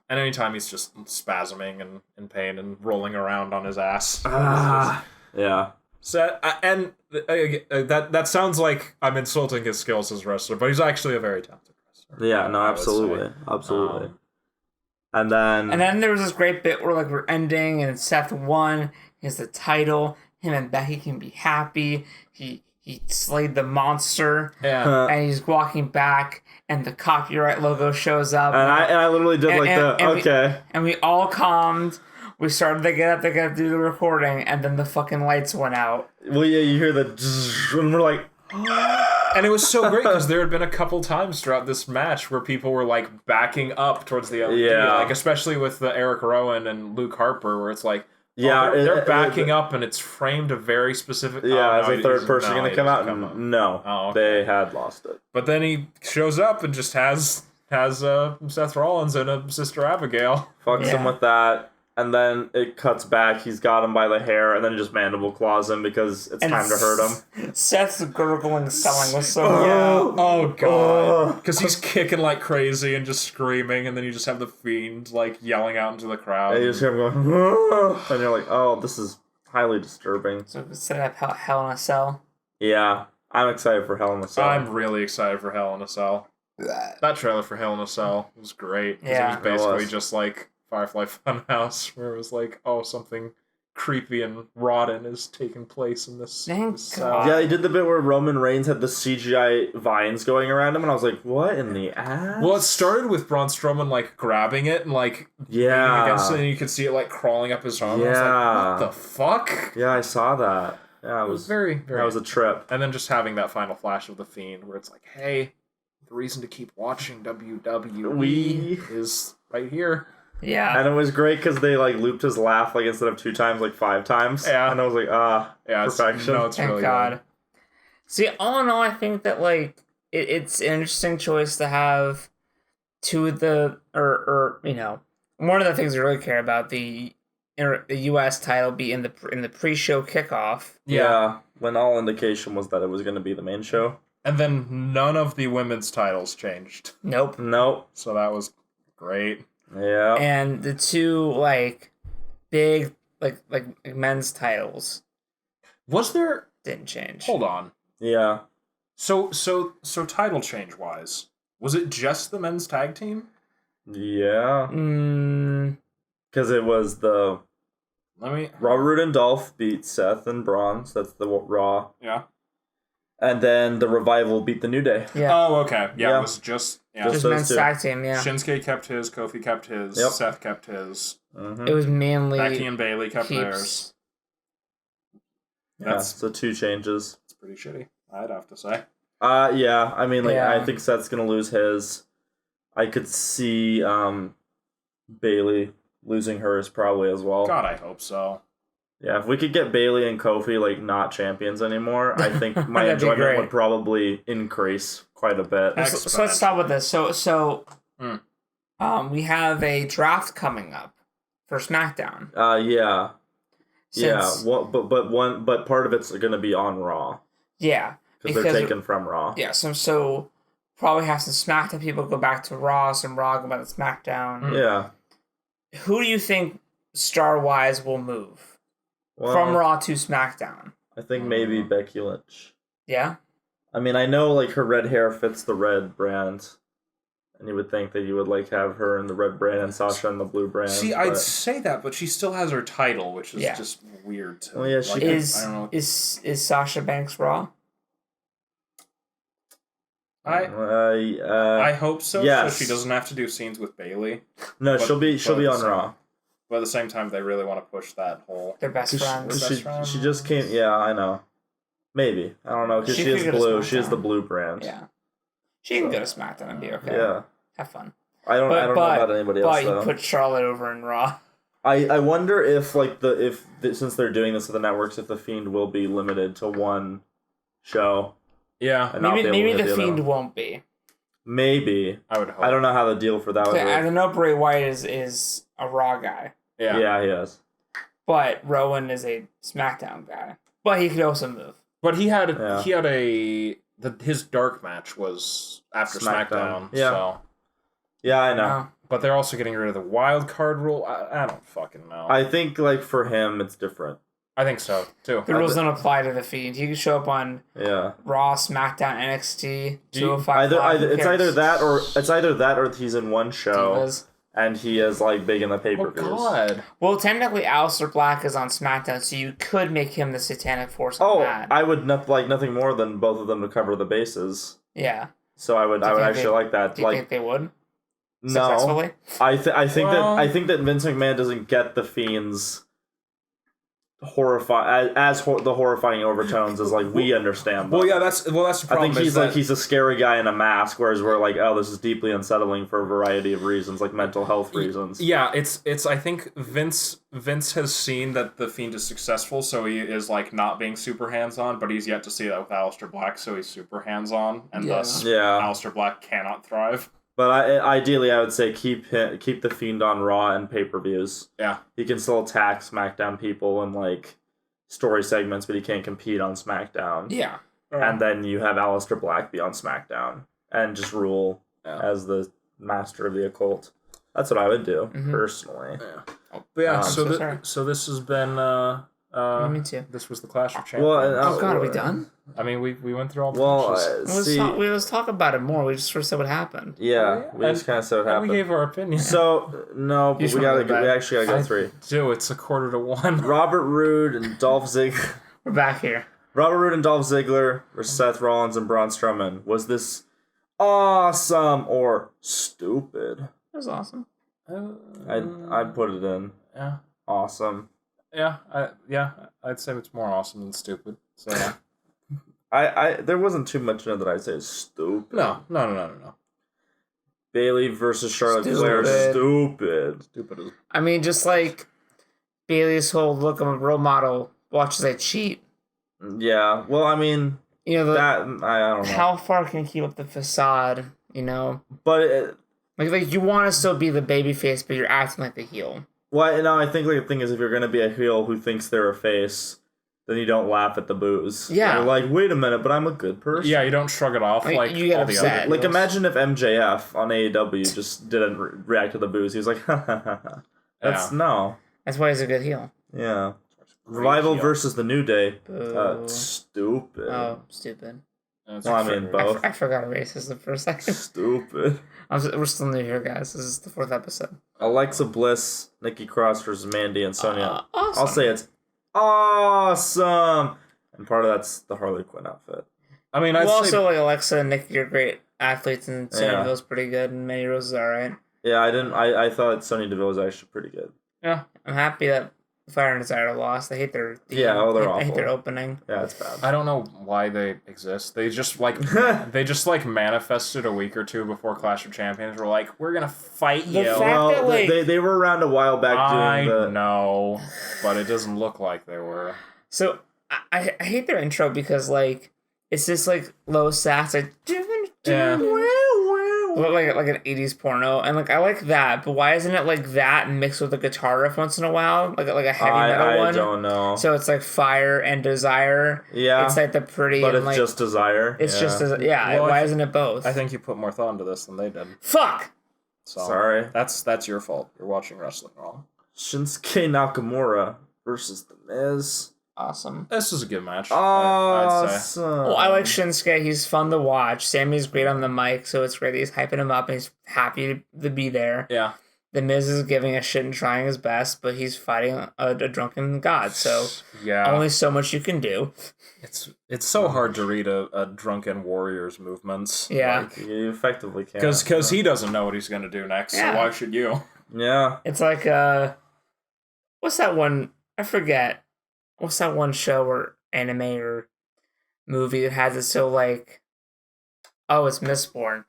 And anytime he's just spasming and in pain and rolling around on his ass.
Yeah.
So, and that sounds like I'm insulting his skills as a wrestler, but he's actually a very talented wrestler.
Yeah, no, absolutely. Absolutely. And then
there was this great bit where like we're ending and Seth won. He has the title. Him and Becky can be happy. He slayed the monster.
Yeah.
And he's walking back, and the copyright logo shows up.
And I literally did okay.
And we all calmed. We started to get up to do the recording, and then the fucking lights went out.
Well, yeah, you hear the and we're like...
And it was so great because there had been a couple times throughout this match where people were like backing up towards the LED, like especially with the Eric Rowan and Luke Harper, where it's like, they're backing up and it's framed a very specific.
Yeah, as a third person going to come out. No, they had lost it.
But then he shows up and just has Seth Rollins and a Sister Abigail.
Fucks him with that. And then it cuts back. He's got him by the hair, and then just mandible claws him because it's time to hurt him.
Seth's gurgling selling was so
oh god, because he's kicking like crazy and just screaming, and then you just have the Fiend like yelling out into the crowd.
And you just hear him going, and you're like, oh, this is highly disturbing.
So set up Hell in a Cell.
Yeah, I'm excited for Hell in a Cell.
I'm really excited for Hell in a Cell. That trailer for Hell in a Cell was great.
Yeah,
it was basically just like Firefly Funhouse, where it was like, oh, something creepy and rotten is taking place in this cell.
Yeah, he did the bit where Roman Reigns had the CGI vines going around him, and I was like, what in the ass?
Well, it started with Braun Strowman, like, grabbing it and, like, leaning against it, and you could see it, like, crawling up his arm.
Yeah.
I was like, what the fuck?
Yeah, I saw that. Yeah, it was
very, very...
That was a trip.
And then just having that final flash of the Fiend, where it's like, hey, the reason to keep watching WWE is right here.
Yeah.
And it was great because they, like, looped his laugh, like, instead of 2 times, like, 5 times.
Yeah.
And I was like, perfection.
It's
Thank
really
God.
good.
See, all in all, I think that, like, it's an interesting choice to have two of the, or you know, one of the things we really care about, the U.S. title be in the pre-show kickoff.
Yeah. When all indication was that it was going to be the main show.
And then none of the women's titles changed.
Nope.
So that was great.
Yeah.
And the two, like, big, like men's titles.
Was there...
Didn't change.
Hold on.
Yeah.
So title change-wise, was it just the men's tag team?
Yeah. Because it was the... Robert and Dolph beat Seth and Braun, so that's the Raw.
Yeah.
And then the Revival beat the New Day.
Yeah.
Oh, okay. Yeah, it was just... Yeah.
Just men's tag team, yeah.
Shinsuke kept his, Kofi kept his, Seth kept his.
It was mainly...
Becky and Bayley kept theirs.
Yeah, so 2 changes.
It's pretty shitty, I'd have to say.
Yeah, I mean, like, I think Seth's gonna lose his. I could see Bayley losing hers probably as well.
God, I hope so.
Yeah, if we could get Bayley and Kofi, like, not champions anymore, I think my enjoyment would probably increase quite a bit.
So let's start with this. So we have a draft coming up for SmackDown.
Yeah. But part of it's going to be on Raw.
Yeah.
Because they're taken from Raw.
Yeah, so probably have some SmackDown people go back to Raw, some Raw go back to SmackDown.
Yeah.
Who do you think, star-wise, will move? From Raw to SmackDown?
I think maybe Becky Lynch.
Yeah?
I mean, I know, like, her red hair fits the red brand. And you would think that you would, like, have her in the red brand and Sasha in the blue brand.
See, I'd say that, but she still has her title, which is just weird to...
Well, yeah, she
I don't know. Is Sasha Banks Raw?
I hope so.
Yes.
So she doesn't have to do scenes with Bayley.
No, she'll be on Raw.
But at the same time, they really want to push that whole...
They're best friends.
She just came... Yeah, I know. Maybe. I don't know, because she is blue. She is the blue brand.
Yeah. She can go to SmackDown and be okay.
Yeah.
Have fun.
I don't know about anybody else, though.
But you put Charlotte over in Raw.
I wonder if, like, since they're doing this with the networks, if The Fiend will be limited to one show.
Yeah.
Maybe The Fiend won't be.
Maybe.
I would hope.
I don't know how the deal for that would work.
I don't know if Bray Wyatt is a Raw guy.
Yeah, he is.
But Rowan is a SmackDown guy. But he could also move.
But his dark match was after SmackDown.
Yeah.
So.
Yeah, I know.
But they're also getting rid of the wild card rule. I don't fucking know.
I think, like, for him, it's different.
I think so, too.
The rules don't apply to the Fiend. He can show up on Raw, SmackDown, NXT, 205
It's either that or he's in one show.
Divas.
And he is, like, big in the pay-per-views.
Oh, God.
Well, technically, Aleister Black is on SmackDown, so you could make him the Satanic Force on that.
I would like nothing more than both of them to cover the bases.
Yeah.
So I would actually like that.
Do you think they would?
No.
Successfully?
I think that Vince McMahon doesn't get the Fiend's the horrifying overtones as like we understand them.
Well, yeah, that's the problem.
I think he's a scary guy in a mask, whereas we're like, oh, this is deeply unsettling for a variety of reasons, like mental health reasons.
Yeah, it's. I think Vince has seen that the Fiend is successful, so he is like not being super hands on, but he's yet to see that with Aleister Black, so he's super hands on, and thus Aleister Black cannot thrive.
But ideally, I would say keep the Fiend on Raw and pay-per-views.
Yeah.
He can still attack SmackDown people and, like, story segments, but he can't compete on SmackDown.
Yeah.
And then you have Aleister Black be on SmackDown and just rule as the master of the occult. That's what I would do, personally.
Yeah. But yeah, so this has been...
me too.
This was the Clash of Champions.
Well, God, are we done?
I mean, we went through all the matches.
Let's talk about it more. We just first said what happened.
Yeah, we just kind of said what happened.
We gave our opinion.
So, no, but we actually gotta go 3.
It's 1:45.
Robert Roode and Dolph Ziggler.
We're back here.
Robert Roode and Dolph Ziggler versus Seth Rollins and Braun Strowman. Was this awesome or stupid?
It was awesome.
I'd put it in.
Yeah.
Awesome.
Yeah, I'd say it's more awesome than stupid. So yeah.
There wasn't too much in it that I'd say is stupid.
No.
Bayley versus Charlotte Flair, stupid.
I mean, just like Bayley's whole look, I'm a role model. Watch as I cheat.
Yeah, well, I mean,
you know
that I don't know.
How far can you keep up the facade? You know,
but
like you want to still be the babyface, but you're acting like the heel.
Well, no, I think like the thing is, if you're gonna be a heel who thinks they're a face, then you don't laugh at the boos.
Yeah,
you're like, wait a minute, but I'm a good person.
Yeah, you don't shrug it off like
you get
all
upset.
the other.
Like imagine if MJF on AEW just didn't react to the boos. He was like, ha ha ha.
That's why he's a good heel.
Yeah. Revival versus the New Day. Stupid.
Oh, stupid.
Well, I mean, both.
I forgot racism for a second.
Stupid.
We're still new here, guys. This is the 4th episode.
Alexa Bliss, Nikki Cross versus Mandy and Sonya.
Awesome.
I'll say it's awesome. And part of that's the Harley Quinn outfit.
I mean,
also like Alexa and Nikki are great athletes, and Sonya Deville's pretty good, and Mandy Rose is alright.
Yeah, I thought Sonya Deville was actually pretty good.
Yeah, I'm happy that Fire and Desire lost. I hate their theme.
They're awful.
I hate their opening.
Yeah, it's bad.
I don't know why they exist. They just like manifested a week or two before Clash of Champions. We're like, we're gonna fight you.
They were around a while back.
I know, but it doesn't look like they were.
So I hate their intro because like it's this like low sass like like an 80s porno, and like I like that, but why isn't it like that mixed with a guitar riff once in a while, like a heavy metal one?
I don't know.
So it's like Fire and Desire.
Yeah,
it's like the pretty,
but
and,
it's just Desire.
It's just why isn't it both?
I think you put more thought into this than they did.
Fuck.
So,
sorry.
That's your fault. You're watching wrestling wrong.
Shinsuke Nakamura versus The Miz.
Awesome.
This is a good match.
Awesome.
I'd say.
Well, I like Shinsuke. He's fun to watch. Sammy's great on the mic, so it's great. He's hyping him up, and he's happy to be there.
Yeah.
The Miz is giving a shit and trying his best, but he's fighting a drunken god, so only so much you can do.
It's so hard to read a drunken warrior's movements.
Yeah.
Like, you effectively can't.
Because he doesn't know what he's going to do next, so why should you?
Yeah.
It's like, what's that one? I forget. What's that one show or anime or movie that has it so like, it's Mistborn.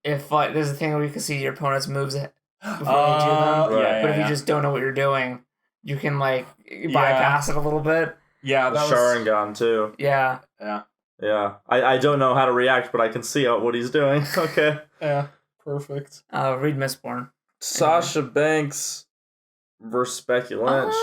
If like there's a thing where you can see your opponent's moves before they do them, but if you just don't know what you're doing, you can like bypass it a little bit.
Yeah,
that Sharingan too.
Yeah.
I don't know how to react, but I can see what he's doing. Okay.
Yeah. Perfect.
Read Mistborn.
Sasha Banks versus Becky Lynch.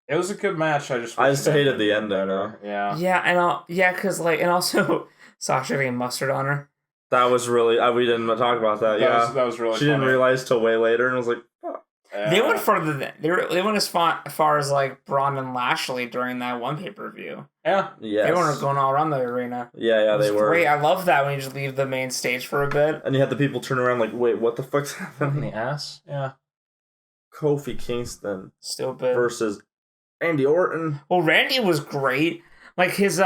It was a good match. I just
hated the end better.
Yeah.
Yeah, and because like, and also Sasha getting mustard on her.
That was really... we didn't talk about that,
That was really
She
funny.
didn't realize till way later and was like, fuck.
They went further than... They went as far as, like, Braun and Lashley during that one pay-per-view.
Yeah.
Yes.
They weren't going all around the arena.
Yeah, they were.
Great. I love that when you just leave the main stage for a bit.
And you had the people turn around like, wait, what the fuck's
In
happening?
the ass? Yeah.
Kofi Kingston
Stupid.
versus Randy Orton.
Well, Randy was great. Like, his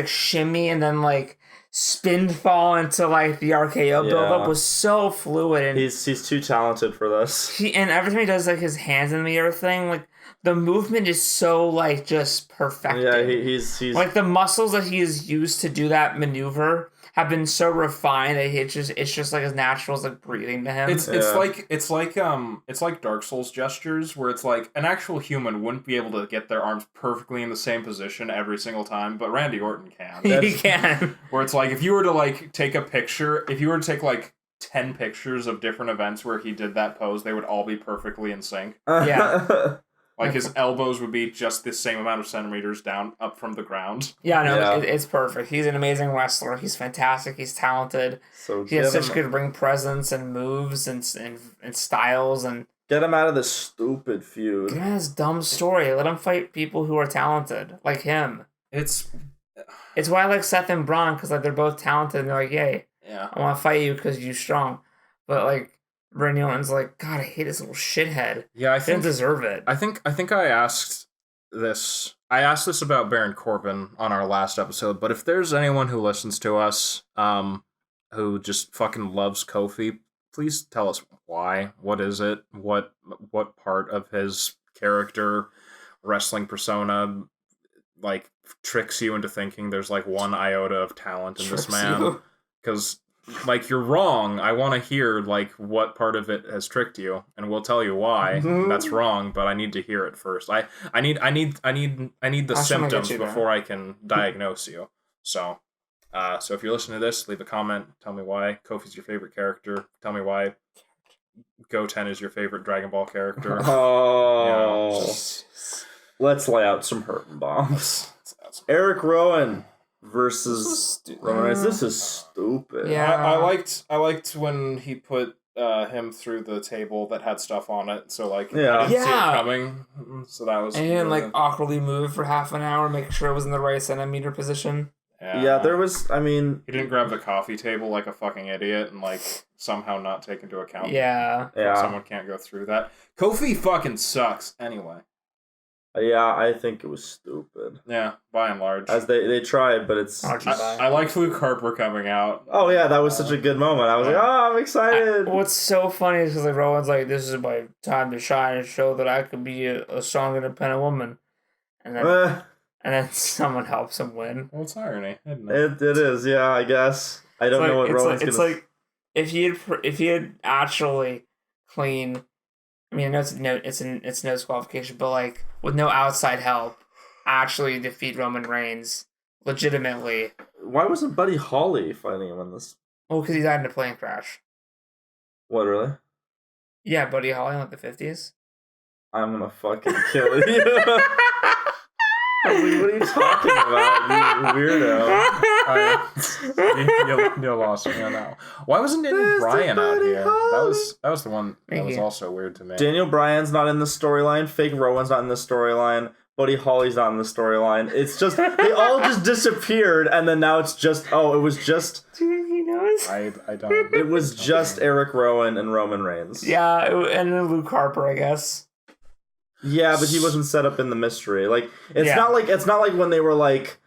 shimmy and then, like, spin fall into, like, the RKO buildup was so fluid. And
he's too talented for this.
And every time he does, like, his hands in the air thing, like, the movement is so, like, just perfected.
Yeah, he's...
Like, the muscles that he has used to do that maneuver have been so refined that it's just like as natural as, like, breathing to him.
It's like Dark Souls gestures where it's like an actual human wouldn't be able to get their arms perfectly in the same position every single time, but Randy Orton can.
He can.
Where it's like if you were to like take a picture, if you were to take like 10 pictures of different events where he did that pose, they would all be perfectly in sync.
Yeah.
Like his elbows would be just the same amount of centimeters down up from the ground.
Yeah, no, it's perfect. He's an amazing wrestler. He's fantastic. He's talented.
So
he has such good ring presence and moves and styles and.
Get him out of this stupid feud.
Get out of this dumb story. Let him fight people who are talented like him.
It's
why I like Seth and Braun because like they're both talented and they're like, yay,
yeah,
I want to fight you because you're strong. But like. Randy Orton's like, God, I hate this little shithead.
Yeah, I
didn't deserve it.
I think I asked this about Baron Corbin on our last episode, but if there's anyone who listens to us, who just fucking loves Kofi, please tell us why. What is it? What part of his character, wrestling persona, like tricks you into thinking there's like one iota of talent in this man? Because like, you're wrong. I want to hear, like, what part of it has tricked you, and we'll tell you why that's wrong, but I need to hear it first. I need the symptoms before I can diagnose you. So if you're listening to this, leave a comment. Tell me why Kofi's your favorite character. Tell me why Goten is your favorite Dragon Ball character.
Oh. Let's lay out some hurting bombs. Eric Rowan versus Roman Reigns. This is stupid.
Yeah,
I liked when he put him through the table that had stuff on it. So like, I didn't see it coming. So that was
and like awkwardly move for half an hour, make sure it was in the right centimeter position.
Yeah, there was. I mean,
he didn't grab the coffee table like a fucking idiot and like somehow not take into account.
Yeah.
Someone can't go through that. Kofi fucking sucks anyway.
Yeah, I think it was stupid.
Yeah, by and large.
As they tried, but it's...
I liked Luke Harper coming out.
Oh, yeah, that was such a good moment. I was like, oh, I'm excited.
What's so funny is because like, Rowan's like, this is my time to shine and show that I could be a strong, independent woman. And then someone helps him win.
Well, it's irony, isn't it?
It is, yeah, I guess. I don't know what Rowan's
going to... It's like, if he had actually clean... I mean, I know it's no disqualification, but like with no outside help, actually defeat Roman Reigns legitimately.
Why wasn't Buddy Holly fighting him in this?
Well, because he died in a plane crash.
What, really?
Yeah, Buddy Holly in like the 50s.
I'm gonna fucking kill you. I was like, what are you talking about, you weirdo?
You lost me on that. Why wasn't Daniel Bryan out here? That was the one that was also weird to me.
Daniel Bryan's not in the storyline. Fake Rowan's not in the storyline. Buddy Holly's not in the storyline. It's just they all just disappeared, and then now it's just it was just.
Do you think he knows?
I don't.
It was just Eric Rowan and Roman Reigns.
Yeah, and then Luke Harper, I guess.
Yeah, but he wasn't set up in the mystery. Like it's not like when they were like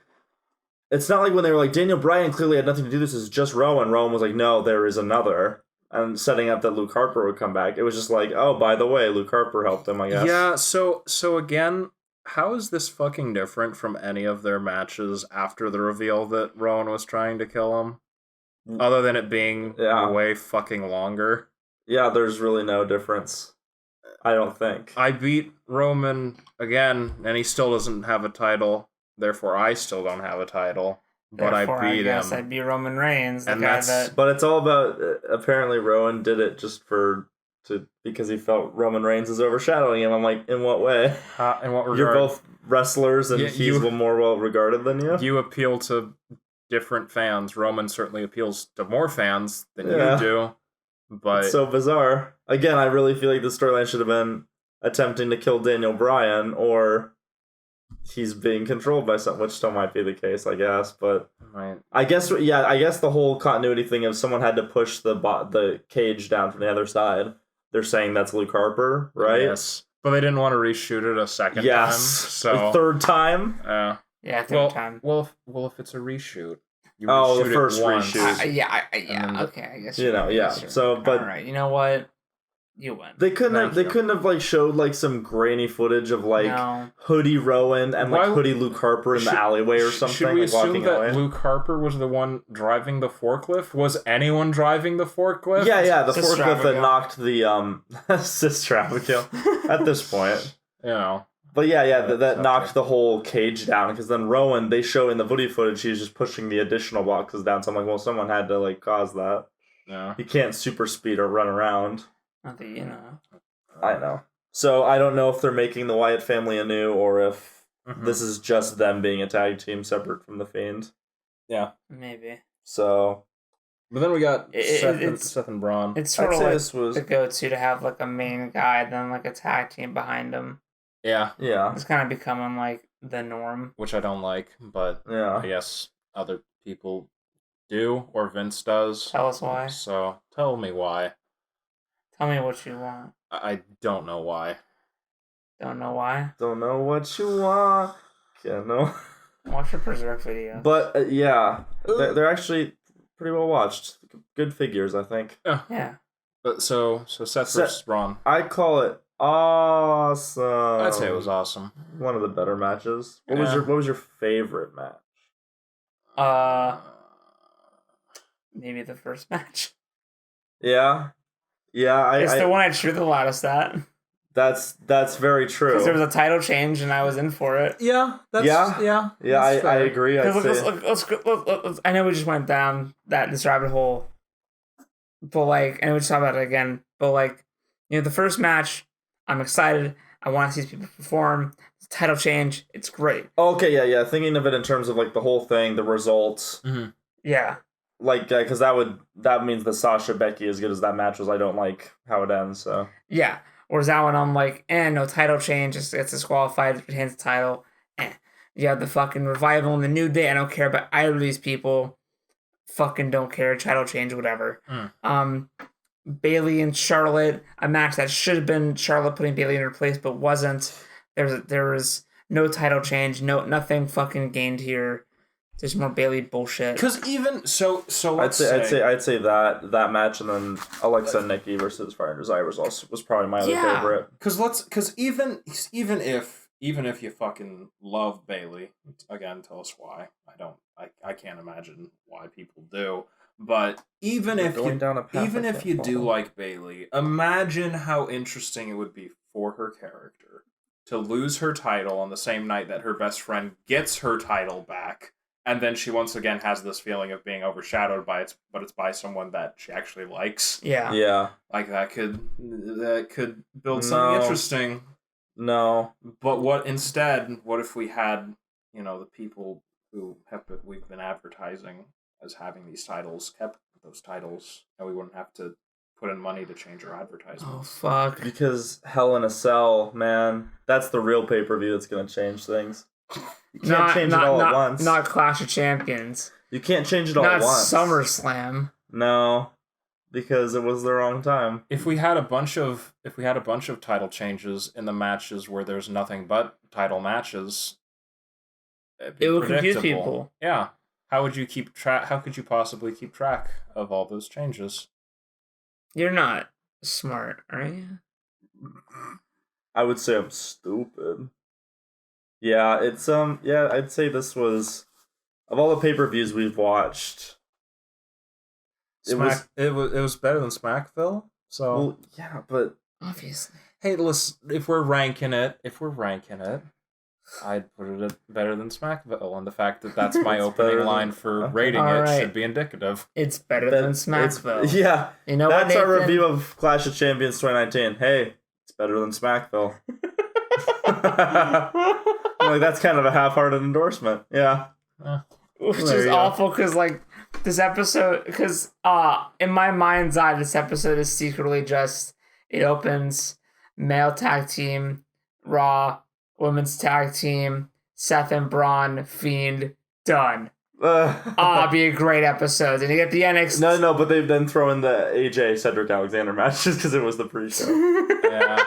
Daniel Bryan clearly had nothing to do with this. Is just Rowan. Rowan was like, no, there is another, and setting up that Luke Harper would come back. It was just like, oh, by the way, Luke Harper helped him, I guess.
Yeah. So again, how is this fucking different from any of their matches after the reveal that Rowan was trying to kill him? Other than it being way fucking longer.
Yeah, there's really no difference. I don't think.
I beat Roman again, and he still doesn't have a title. Therefore, I still don't have a title. But I beat him.
I beat Roman Reigns.
And
But it's all about... apparently, Rowan did it just because he felt Roman Reigns is overshadowing him. I'm like, in what way?
In what regard?
You're both wrestlers, and he's more well-regarded than you?
You appeal to different fans. Roman certainly appeals to more fans than you do. But
it's so bizarre. Again, I really feel like the storyline should have been attempting to kill Daniel Bryan, or he's being controlled by something, which still might be the case, I guess. But I guess the whole continuity thing of someone had to push the cage down from the other side. They're saying that's Luke Harper, right?
Yes. But they didn't want to reshoot it a second time. So
third time?
Yeah, third time.
Well, if it's a reshoot.
The first reshoot.
Okay, I guess.
So, but
all right, you know what? You win.
They couldn't have like showed like some grainy footage of like Hoodie Rowan and like Hoodie Luke Harper in the alleyway or something.
Should we assume that
away?
Luke Harper was the one driving the forklift? Was anyone driving the forklift?
Yeah, the forklift that knocked the cis traffic at this point. But that knocked the whole cage down, because then Rowan, they show in the video footage he's just pushing the additional boxes down. So I'm like, well, someone had to like cause that.
Yeah.
He can't super speed or run around.
Not that you know.
I know. So I don't know if they're making the Wyatt family anew, or if this is just them being a tag team separate from the Fiend.
Yeah.
Maybe.
So.
But then we got Seth and Braun.
It's sort of like the go-to to have like a main guy, then like a tag team behind him.
Yeah.
It's kind of becoming like the norm.
Which I don't like, but I guess other people do, or Vince does.
Tell us why.
So tell me why.
Tell me what you want.
I don't know why.
Don't know why?
Don't know what you want. Can't know.
Watch your Berserk video.
But they're actually pretty well watched. Good figures, I think.
Yeah.
But so Seth versus Braun.
I call it awesome.
I'd say it was awesome.
One of the better matches. What was your favorite match?
Maybe the first match.
Yeah. Yeah,
it's the one I cheered the loudest at.
That's very true.
Because there was a title change and I was in for it.
Yeah,
I agree.
Let's, I know we just went down this rabbit hole, but like, and we just talk about it again. But like, the first match, I'm excited. I want to see these people perform. Title change, it's great.
Okay, yeah. Thinking of it in terms of like the whole thing, the results.
Mm-hmm.
Yeah.
Like, because that means the Sasha Becky, as good as that match was, I don't like how it ends. So
yeah, whereas that one I'm like, no title change, just gets disqualified, retains the title. You have the fucking Revival and the New Day. I don't care about either of these people. Fucking don't care. Title change, whatever. Bayley and Charlotte, a match that should have been Charlotte putting Bayley in her place, but wasn't. There was no title change, nothing fucking gained here. There's more Bayley bullshit.
Because even so,
I'd say that match, and then Alexa and Nikki versus Fire and Josiah was probably my other favorite.
Because even if you fucking love Bayley, again, tell us why. I can't imagine why people do. But even if you do like Bayley, imagine how interesting it would be for her character to lose her title on the same night that her best friend gets her title back. And then she once again has this feeling of being overshadowed but it's by someone that she actually likes.
Yeah.
Yeah.
Like that could build something interesting.
No.
But what if we had, the people who we've been advertising as having these titles kept those titles, and we wouldn't have to put in money to change our advertisements.
Oh fuck.
Because Hell in a Cell, man, that's the real pay-per-view that's gonna change things. You can't change it all at once.
Not Clash of Champions.
You can't change it all at once.
Not SummerSlam.
No, because it was the wrong time.
If we had a bunch of title changes in the matches where there's nothing but title matches,
it would confuse people.
Yeah. How would you keep track? How could you possibly keep track of all those changes?
You're not smart, are you? I would say I'm stupid. Yeah, it's I'd say this was, of all the pay-per-views we've watched,
it was better than Smackville. So
well, yeah, but
obviously.
Hey, listen, if we're ranking it, I'd put it better than Smackville, and the fact that that's my opening line for rating it should be indicative.
It's better than Smackville.
Yeah,
you know
that's our review of Clash of Champions 2019. Hey, it's better than Smackville. Like, that's kind of a half-hearted endorsement. Yeah.
which is awful because like this episode, because in my mind's eye, this episode is secretly just it opens male tag team, Raw, women's tag team, Seth and Braun, Fiend, done. Be a great episode. And you get the NXT.
No, but they've then thrown in the AJ Cedric Alexander match just because it was the pre-show. Yeah.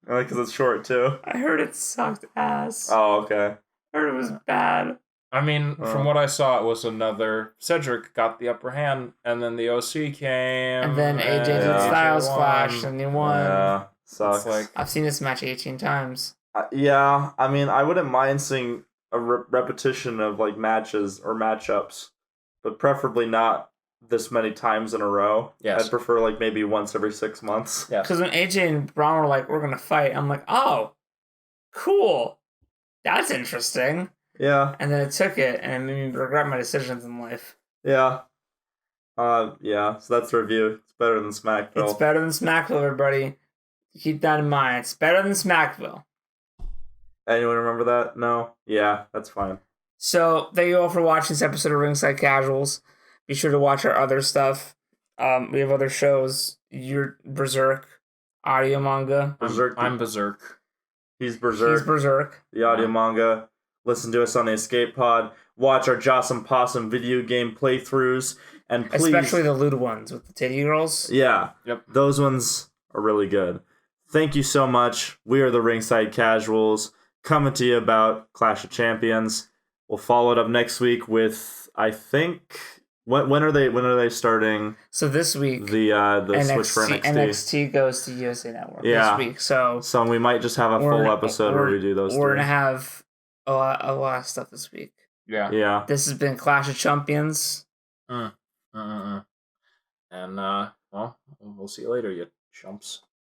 Because it's short too.
I heard it sucked ass.
Oh, okay.
I heard it was bad.
I mean, from what I saw, it was another Cedric got the upper hand, and then the OC came,
and then AJ did Styles Clash, and he won.
Yeah, sucks.
I've seen this match 18 times.
Yeah, I mean, I wouldn't mind seeing a repetition of like matches or matchups, but preferably not this many times in a row.
Yes.
I'd prefer like maybe once every 6 months.
Yeah. Because when AJ and Braun were like, we're going to fight, I'm like, oh, cool. That's interesting.
Yeah.
And then it took it, and it made me regret my decisions in life.
Yeah. Yeah, so that's the review. It's better than Smackville.
It's better than Smackville, everybody. Keep that in mind. It's better than Smackville.
Anyone remember that? No? Yeah, that's fine.
So, thank you all for watching this episode of Ringside Casuals. Be sure to watch our other stuff. We have other shows. You're Berserk, audio manga.
Berserk.
I'm Berserk.
He's Berserk.
He's Berserk.
The audio manga. Listen to us on the Escape Pod. Watch our Joss and Possum video game playthroughs. And please...
especially the lewd ones with the titty girls.
Yeah.
Yep.
Those ones are really good. Thank you so much. We are the Ringside Casuals, coming to you about Clash of Champions. We'll follow it up next week with, I think... When are they starting?
So this week,
the switch for NXT.
NXT goes to USA Network this week. So
we might just have a full episode where we do those.
We're gonna have a lot of stuff this week.
Yeah.
This has been Clash of Champions.
And well, we'll see you later, you chumps.